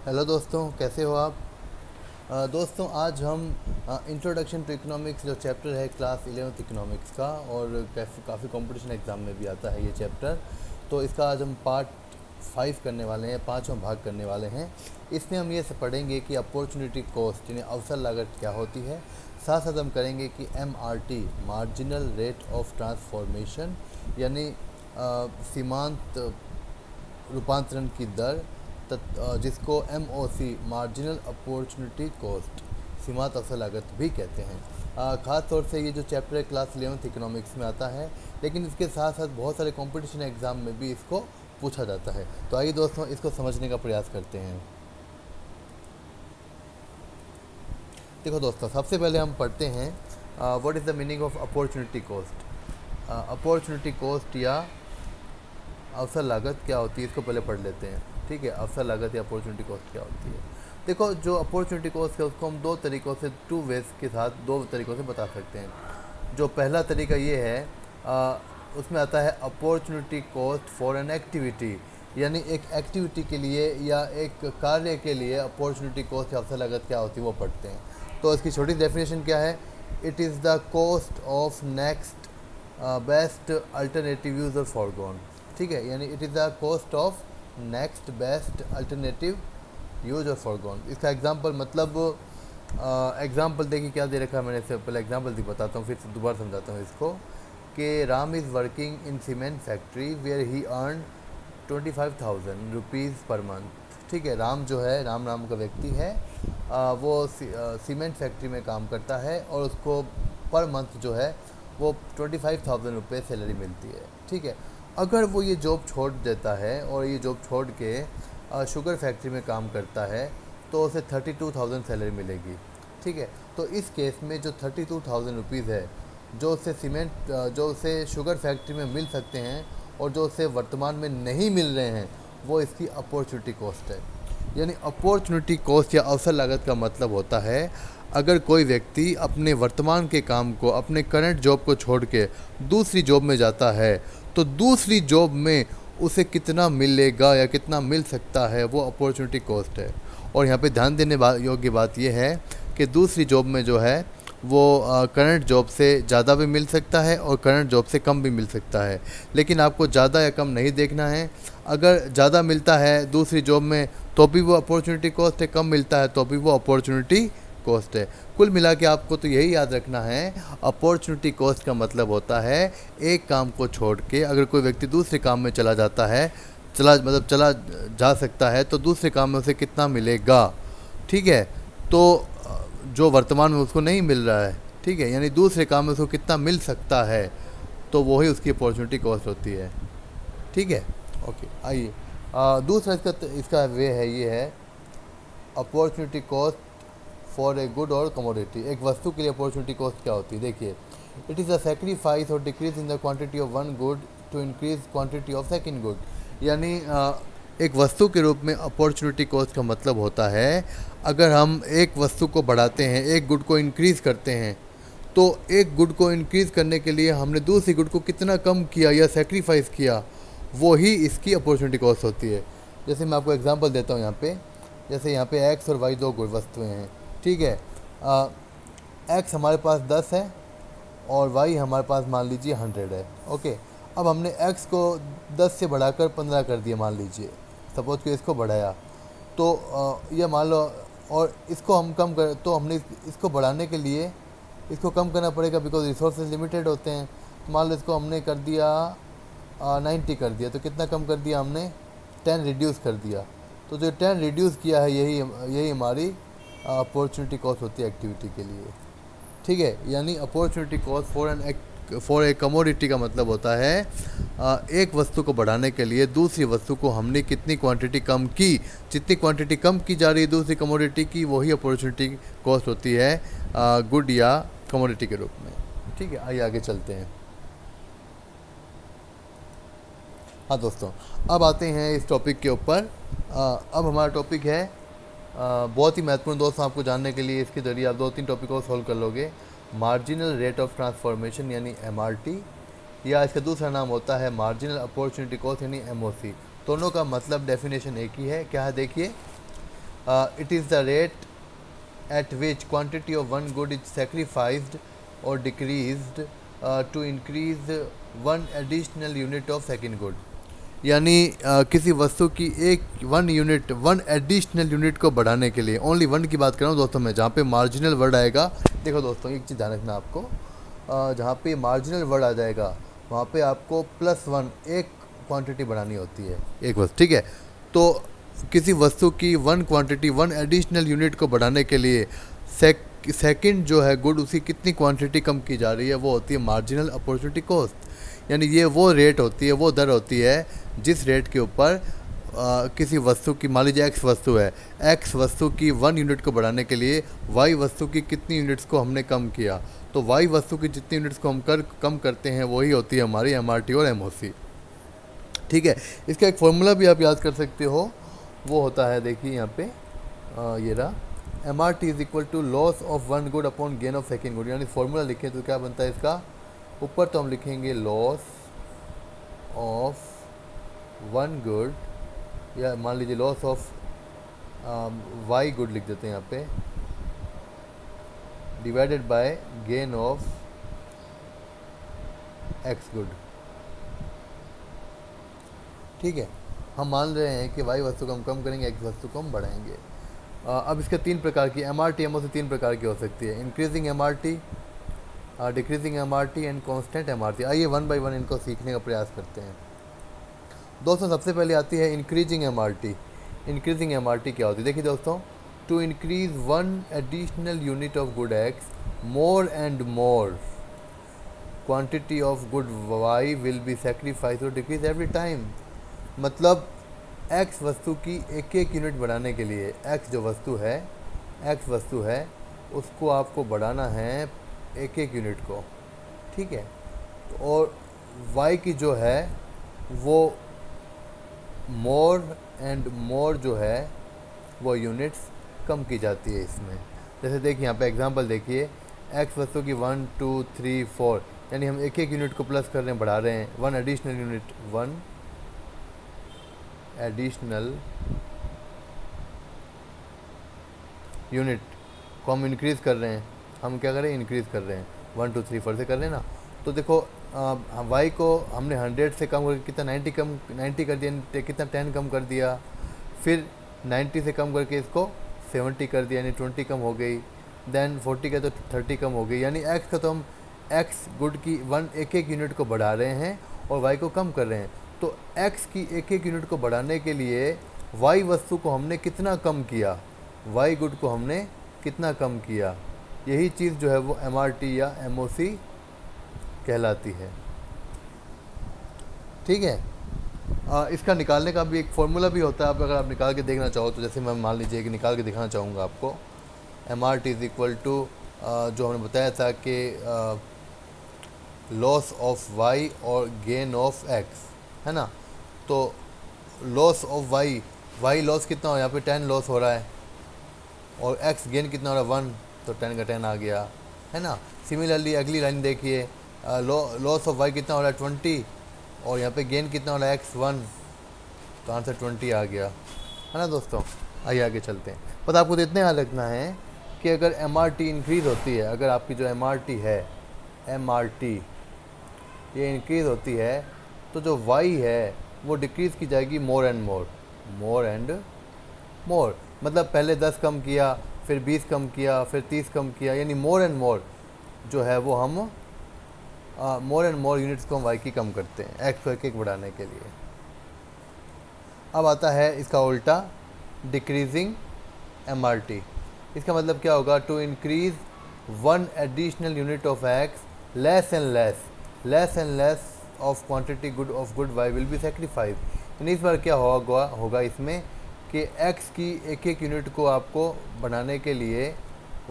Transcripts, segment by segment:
Hello दोस्तों, कैसे हो आप। दोस्तों, आज हम इंट्रोडक्शन टू इकोनॉमिक्स जो चैप्टर है क्लास 11th इकोनॉमिक्स का, और काफ़ी कंपटीशन एग्ज़ाम में भी आता है ये चैप्टर। तो इसका आज हम पार्ट 5 करने वाले हैं, 5वां भाग करने वाले हैं। इसमें हम ये से पढ़ेंगे कि अपॉर्चुनिटी कॉस्ट यानी अवसर लागत क्या होती है। साथ साथ हम करेंगे कि MRT marginal rate of transformation यानी सीमांत रूपांतरण की दर, जिसको MOC मार्जिनल अपॉर्चुनिटी कॉस्ट सीमांत अवसर लागत भी कहते हैं। ख़ास तौर से ये जो चैप्टर है क्लास 11th इकोनॉमिक्स में आता है, लेकिन इसके साथ साथ बहुत सारे कंपटीशन एग्ज़ाम में भी इसको पूछा जाता है। तो आइए दोस्तों, इसको समझने का प्रयास करते हैं। देखो दोस्तों, सबसे पहले हम पढ़ते हैं what is the meaning of opportunity cost. Opportunity cost या अवसर लागत क्या होती है, इसको पहले पढ़ लेते हैं। ठीक है, अवसर लागत या अपॉर्चुनिटी कॉस्ट क्या होती है। देखो, जो अपॉर्चुनिटी कॉस्ट है उसको हम दो तरीक़ों से, 2 वेज के साथ, 2 तरीक़ों से बता सकते हैं। जो पहला तरीका ये है, उसमें आता है opportunity cost for an activity, यानी एक एक्टिविटी के लिए या एक कार्य के लिए अपॉर्चुनिटी कॉस्ट या अवसर लागत क्या होती है वो पढ़ते हैं। तो इसकी छोटी डेफिनेशन क्या है? It is the cost of next best alternative use और फॉरगॉन। ठीक है, यानी it is the cost of next best alternative use और फॉरगॉन। इसका एग्जांपल मतलब एग्जांपल देखिए क्या दे रखा है मैंने। इससे पहले एग्जांपल बताता हूँ, फिर दोबारा समझाता हूँ इसको। कि Ram is working in cement factory where he earn 25,000 rupees per month. ठीक है, राम जो है, राम नाम का व्यक्ति है, वो सीमेंट फैक्ट्री में काम करता है और उसको पर मंथ जो है वो 25,000 रुपये सैलरी मिलती है। ठीक है, अगर वो ये जॉब छोड़ देता है और ये जॉब छोड़ के शुगर फैक्ट्री में काम करता है तो उसे 32,000 सैलरी मिलेगी। ठीक है, तो इस केस में जो 32,000 रुपीज़ है जो उसे शुगर फैक्ट्री में मिल सकते हैं और जो उसे वर्तमान में नहीं मिल रहे हैं, वो इसकी अपॉर्चुनिटी कॉस्ट है। यानी अपॉर्चुनिटी कॉस्ट या अवसर लागत का मतलब होता है, अगर कोई व्यक्ति अपने वर्तमान के काम को, अपने करंट जॉब को छोड़ के दूसरी जॉब में जाता है, तो दूसरी जॉब में उसे कितना मिलेगा या कितना मिल सकता है, वो अपॉर्चुनिटी कॉस्ट है। और यहाँ पे ध्यान देने योग्य बात यह है कि दूसरी जॉब में जो है वो करंट जॉब से ज़्यादा भी मिल सकता है और करंट जॉब से कम भी मिल सकता है। लेकिन आपको ज़्यादा या कम नहीं देखना है। अगर ज़्यादा मिलता है दूसरी जॉब में तो भी वो अपॉर्चुनिटी कॉस्ट है, कम मिलता है तो भी वो अपॉर्चुनिटी कॉस्ट है। कुल मिला के आपको तो यही याद रखना है, अपॉर्चुनिटी कॉस्ट का मतलब होता है एक काम को छोड़ के अगर कोई व्यक्ति दूसरे काम में चला जाता है, चला जा सकता है, तो दूसरे काम में उसे कितना मिलेगा। ठीक है, तो जो वर्तमान में उसको नहीं मिल रहा है, ठीक है, यानी दूसरे काम में उसको कितना मिल सकता है, तो वही उसकी अपॉर्चुनिटी कॉस्ट होती है। ठीक है, ओके। आइए दूसरा इसका वे है, ये है opportunity cost for a good और कमोडिटी। एक वस्तु के लिए अपॉर्चुनिटी कॉस्ट क्या होती है? देखिए, it is a sacrifice or decrease in the quantity of one good to increase quantity of second good. यानी एक वस्तु के रूप में अपॉर्चुनिटी कॉस्ट का मतलब होता है, अगर हम एक वस्तु को बढ़ाते हैं, एक गुड को इंक्रीज़ करते हैं, तो एक गुड को इंक्रीज़ करने के लिए हमने दूसरी गुड को कितना कम किया या सेक्रीफाइस किया, वो ही इसकी अपॉर्चुनिटी कॉस्ट होती है। जैसे मैं आपको एग्जांपल देता हूँ यहाँ पे, जैसे यहाँ पे एक्स और वाई दो गुड वस्तुएं हैं। ठीक है, एक्स हमारे पास 10 है और वाई हमारे पास मान लीजिए 100 है। ओके, अब हमने एक्स को 10 से बढ़ाकर 15 कर दिया, मान लीजिए, सपोज कि इसको बढ़ाया, तो ये मान लो, और इसको हम कम कर, तो हमने इसको बढ़ाने के लिए इसको कम करना पड़ेगा, बिकॉज रिसोर्सेज लिमिटेड होते हैं। तो मान लो इसको हमने कर दिया 90 कर दिया, तो कितना कम कर दिया हमने? 10 रिड्यूस कर दिया। तो जो 10 रिड्यूस किया है, यही हमारी अपॉर्चुनिटी कॉस्ट होती है एक्टिविटी के लिए। ठीक है, यानी opportunity cost for a commodity का मतलब होता है एक वस्तु को बढ़ाने के लिए दूसरी वस्तु को हमने कितनी क्वांटिटी कम की, जितनी क्वांटिटी कम की जा रही है दूसरी कमोडिटी की, वही अपॉर्चुनिटी कॉस्ट होती है गुड या कमोडिटी के रूप में। ठीक है, आइए आगे चलते हैं। हाँ दोस्तों, अब आते हैं इस टॉपिक के ऊपर। अब हमारा टॉपिक है बहुत ही महत्वपूर्ण दोस्तों, आपको जानने के लिए इसके ज़रिए आप 2-3 टॉपिक को सॉल्व कर लोगे। मार्जिनल रेट ऑफ ट्रांसफॉर्मेशन यानी MRT, या इसका दूसरा नाम होता है मार्जिनल अपॉर्चुनिटी कॉस्ट यानी MOC। दोनों का मतलब डेफिनेशन एक ही है। क्या है? देखिए, it is the rate at which quantity of one good is sacrificed or decreased to increase one additional unit of second good. यानी किसी वस्तु की वन एडिशनल यूनिट को बढ़ाने के लिए, ओनली वन की बात कर रहा हूँ दोस्तों मैं, जहाँ पे मार्जिनल वर्ड आएगा, देखो दोस्तों एक चीज़ ध्यान रखना आपको, जहाँ पे मार्जिनल वर्ड आ जाएगा वहाँ पे आपको +1 एक क्वांटिटी बढ़ानी होती है, एक वस्तु, ठीक है। तो किसी वस्तु की वन एडिशनल यूनिट को बढ़ाने के लिए सेकंड जो है गुड, उसकी कितनी क्वांटिटी कम की जा रही है, वो होती है मार्जिनल अपॉर्चुनिटी कॉस्ट। यानी ये वो रेट होती है, वो दर होती है जिस रेट के ऊपर किसी वस्तु की, मान लीजिए एक्स वस्तु है, एक्स वस्तु की 1 यूनिट को बढ़ाने के लिए वाई वस्तु की कितनी यूनिट्स को हमने कम किया, तो वाई वस्तु की जितनी यूनिट्स को हम कम करते हैं वही होती है हमारी MRT और MOC, ठीक है। इसका एक फॉर्मूला भी आप याद कर सकते हो, वो होता है, देखिए यहाँ पे ये रहा, MRT is equal to loss of one good upon gain of second good. यानी फॉर्मूला लिखें तो क्या बनता है इसका, ऊपर तो हम लिखेंगे लॉस ऑफ वन गुड, या मान लीजिए लॉस ऑफ वाई गुड लिख देते हैं यहाँ पे, divided by gain of x good, ठीक है। हम मान रहे हैं कि वाई वस्तु को हम कम करेंगे, एक्स वस्तु को हम बढ़ाएंगे। अब इसके 3 प्रकार की MRT MOC 3 प्रकार की हो सकती है, increasing MRT, decreasing MRT and constant MRT। आइए वन बाय वन इनको सीखने का प्रयास करते हैं। दोस्तों सबसे पहले आती है इंक्रीजिंग MRT। इंक्रीजिंग MRT क्या होती है, देखिए दोस्तों, to increase one additional unit of good X more and more quantity of good Y will be sacrifice or decrease every time. मतलब एक्स वस्तु की एक यूनिट बढ़ाने के लिए, एक्स वस्तु है उसको आपको बढ़ाना है एक यूनिट को, ठीक है। और वाई की जो है वो मोर एंड मोर जो है वो यूनिट्स कम की जाती है इसमें। जैसे देखिए यहाँ पे एग्जांपल देखिए, एक्स वस्तु की 1 2 3 4, यानी हम एक यूनिट को प्लस कर रहे हैं, बढ़ा रहे हैं, वन एडिशनल यूनिट को हम इंक्रीज़ कर रहे हैं। हम क्या करें, इंक्रीज़ कर रहे हैं, 1 2 3 4 से कर रहे हैं ना। तो देखो वाई को हमने 100 से कम करके कितना 90 कर दिया, कितना 10 कम कर दिया, फिर 90 से कम करके इसको 70 कर दिया, यानी 20 कम हो गई, देन 40 का तो 30 कम हो गई। यानी एक्स का तो हम एक्स गुड की एक यूनिट को बढ़ा रहे हैं और वाई को कम कर रहे हैं। तो एक्स की एक यूनिट को बढ़ाने के लिए वाई वस्तु को हमने कितना कम किया, वाई गुड को हमने कितना कम किया, यही चीज़ जो है वो MRT या MOC कहलाती है, ठीक है। इसका निकालने का भी एक फॉर्मूला भी होता है, अगर आप निकाल के देखना चाहो तो, जैसे मैं मान लीजिए कि निकाल के दिखाना चाहूँगा आपको, MRT इज़ इक्वल टू जो हमने बताया था कि लॉस ऑफ वाई और गेन ऑफ एक्स, है ना। तो लॉस ऑफ वाई लॉस कितना हो, यहाँ पे 10 लॉस हो रहा है, और एक्स गेन कितना हो रहा है 1, तो 10 का 10 आ गया, है ना। सिमिलरली अगली लाइन देखिए, लॉस ऑफ वाई कितना हो रहा है 20, और यहाँ पे गेन कितना हो रहा है x1, तो आंसर 20 आ गया, है ना दोस्तों। आइए आगे चलते हैं। बस आपको तो इतना याद रखना है कि अगर MRT इंक्रीज़ होती है, अगर आपकी जो MRT है, MRT ये इंक्रीज़ होती है, तो जो वाई है वो डिक्रीज़ की जाएगी मोर एंड मोर। मतलब पहले 10 कम किया, फिर 20 कम किया, फिर 30 कम किया, यानी मोर एंड मोर जो है वो हम मोर एंड मोर यूनिट्स को हम वाई की कम करते हैं एक्स को एक बढ़ाने के लिए। अब आता है इसका उल्टा, डिक्रीजिंग MRT। इसका मतलब क्या होगा, to increase one additional unit of X less and less of quantity of good Y will be sacrifice. यानी इस बार क्या होगा इसमें कि एक्स की एक यूनिट को आपको बनाने के लिए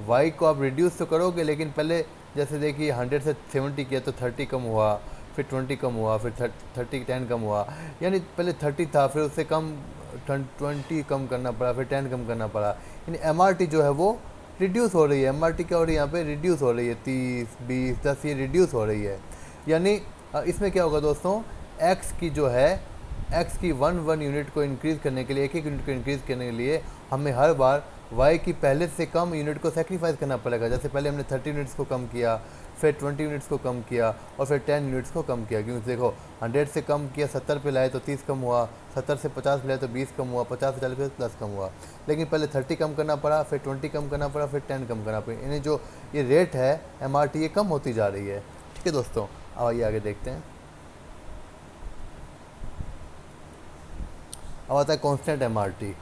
वाई को आप रिड्यूस तो करोगे, लेकिन पहले जैसे देखिए 100 से 70 किया तो 30 कम हुआ, फिर 20 कम हुआ, फिर 10 कम हुआ, यानी पहले 30 था, फिर उससे कम 20 कम करना पड़ा, फिर 10 कम करना पड़ा। यानी MRT जो है वो रिड्यूस हो रही है। MRT क्या हो रही है यहाँ पे, रिड्यूस हो रही है, 30 20 10 ये रिड्यूस हो रही है। यानी इसमें क्या होगा दोस्तों, एक्स की जो है एक्स की वन यूनिट को इंक्रीज़ करने के लिए, एक यूनिट को इंक्रीज़ करने के लिए हमें हर बार y की पहले से कम यूनिट को सेक्रीफाइस करना पड़ेगा। जैसे पहले हमने 30 यूनिट्स को कम किया, फिर 20 यूनिट्स को कम किया और फिर 10 यूनिट्स को कम किया। क्योंकि देखो 100 से कम किया 70 पे लाए तो 30 कम हुआ, 70 से 50 पे लाए तो 20 कम हुआ, 50 से 40 पे 10 कम हुआ। लेकिन पहले 30 कम करना पड़ा, फिर 20 कम करना पड़ा, फिर 10 कम करना पड़ा। यानी जो ये रेट है MRT ये कम होती जा रही है। ठीक है दोस्तों, अब आइए आगे देखते हैं। अब आता है कॉन्स्टेंट MRT।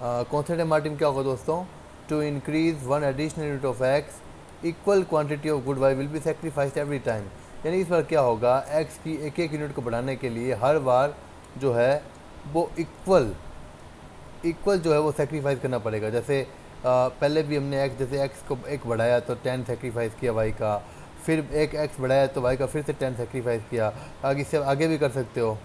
कॉन्स्टेंट MRT में क्या होगा दोस्तों? To increase one additional unit of X, equal quantity of good Y will be sacrificed every time. यानी इस बार क्या होगा, एक्स की एक एक यूनिट को बढ़ाने के लिए हर बार जो है वो इक्वल जो है वो सेक्रीफाइस करना पड़ेगा। जैसे पहले भी हमने एक्स, जैसे एक्स को एक बढ़ाया तो 10 सेक्रीफाइस किया वाई का, फिर एक एक्स बढ़ाया तो वाई का फिर से 10 सेक्रीफाइस किया। आगे से आगे भी कर सकते हो।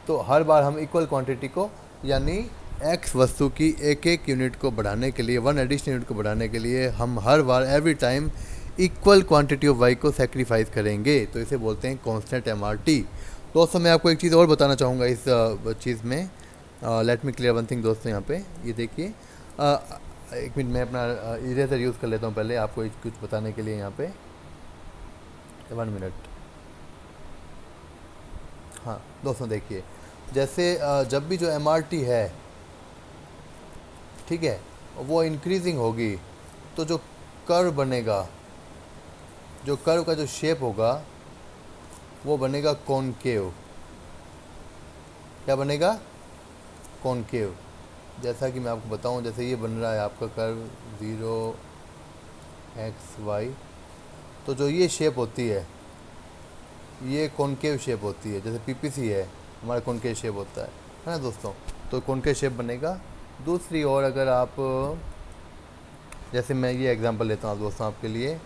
तो हर बार हम इक्वल क्वांटिटी को, यानी एक्स वस्तु की एक एक यूनिट को बढ़ाने के लिए, वन एडिशनल यूनिट को बढ़ाने के लिए हम हर बार every time equal quantity of Y को सेक्रीफाइस करेंगे। तो इसे बोलते हैं कांस्टेंट MRT। दोस्तों मैं आपको एक चीज़ और बताना चाहूँगा इस चीज़ में। Let me clear one thing दोस्तों। यहाँ पे ये देखिए, एक मिनट मैं अपना इरेजर यूज़ कर लेता हूँ पहले आपको कुछ बताने के लिए। यहाँ पे 1 मिनट। हाँ दोस्तों देखिए, जैसे जब भी जो MRT है, ठीक है, वो इंक्रीजिंग होगी तो जो कर्व बनेगा, जो कर्व का जो शेप होगा वो बनेगा कॉनकेव। क्या बनेगा? कॉनकेव। जैसा कि मैं आपको बताऊं, जैसे ये बन रहा है आपका कर्व 0x y, तो जो ये शेप होती है ये कॉनकेव शेप होती है। जैसे PPC है हमारा कॉनकेव शेप होता है ना दोस्तों, तो कॉनकेव शेप बनेगा। दूसरी ओर अगर आप, जैसे मैं ये एग्जांपल लेता हूँ दोस्तों आपके लिए,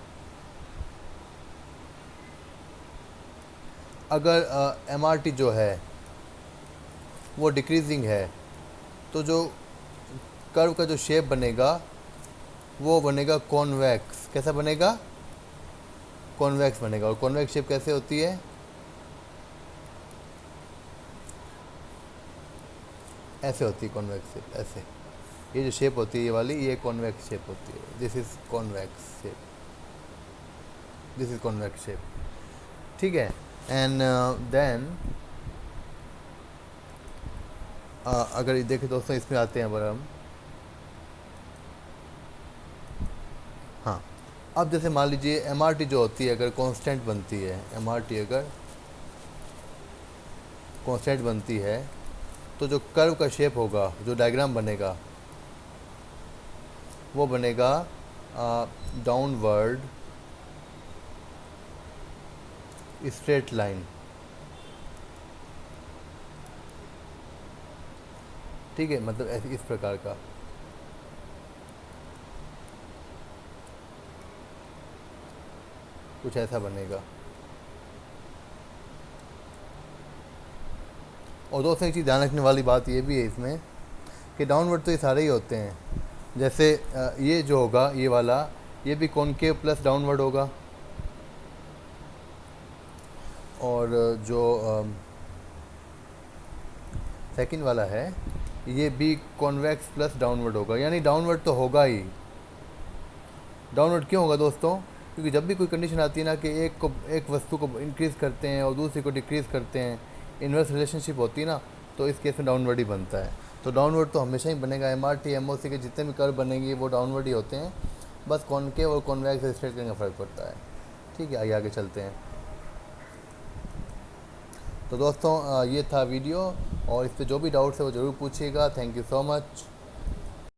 अगर MRT जो है वो डिक्रीजिंग है तो जो कर्व का जो शेप बनेगा वो बनेगा कॉन्वेक्स। कैसा बनेगा? कॉन्वेक्स बनेगा। और कॉन्वेक्स शेप कैसे होती है? ऐसे होती है कॉन्वेक्स शेप, ऐसे। ये जो शेप होती है ये वाली, ये कॉन्वेक्स शेप होती है। This is convex shape, this is convex shape. ठीक है। एंड देन अगर देखें दोस्तों, इसमें आते हैं अगर हम, हाँ, अब जैसे मान लीजिए MRT जो होती है अगर कांस्टेंट बनती है, MRT अगर कांस्टेंट बनती है तो जो कर्व का शेप होगा, जो डायग्राम बनेगा वो बनेगा डाउनवर्ड स्ट्रेट लाइन। ठीक है, मतलब ऐसे इस प्रकार का। कुछ ऐसा बनेगा। और दोस्तों एक चीज़ ध्यान रखने वाली बात ये भी है इसमें कि डाउनवर्ड तो ये सारे ही होते हैं। जैसे ये जो होगा ये वाला, ये भी कॉनकेव प्लस डाउनवर्ड होगा। और जो सेकंड वाला है ये भी कॉन्वेक्स प्लस डाउनवर्ड होगा। यानी डाउनवर्ड तो होगा ही। डाउनवर्ड क्यों होगा दोस्तों? क्योंकि जब भी कोई कंडीशन आती है ना कि एक वस्तु को इंक्रीज़ करते हैं और दूसरी को डिक्रीज़ करते हैं, इन्वर्स रिलेशनशिप होती है ना, तो इस केस में डाउनवर्ड ही बनता है। तो डाउनवर्ड तो हमेशा ही बनेगा। MRT MOC के जितने भी कर्व बनेंगे वो डाउनवर्ड ही होते हैं। बस कॉनकेव और कॉन्वेक्स स्ट्रेट करने का फ़र्क पड़ता है। ठीक है, आइए आगे चलते हैं। तो दोस्तों ये था वीडियो, और इस पर जो भी डाउट्स है वो ज़रूर पूछिएगा। Thank you so much.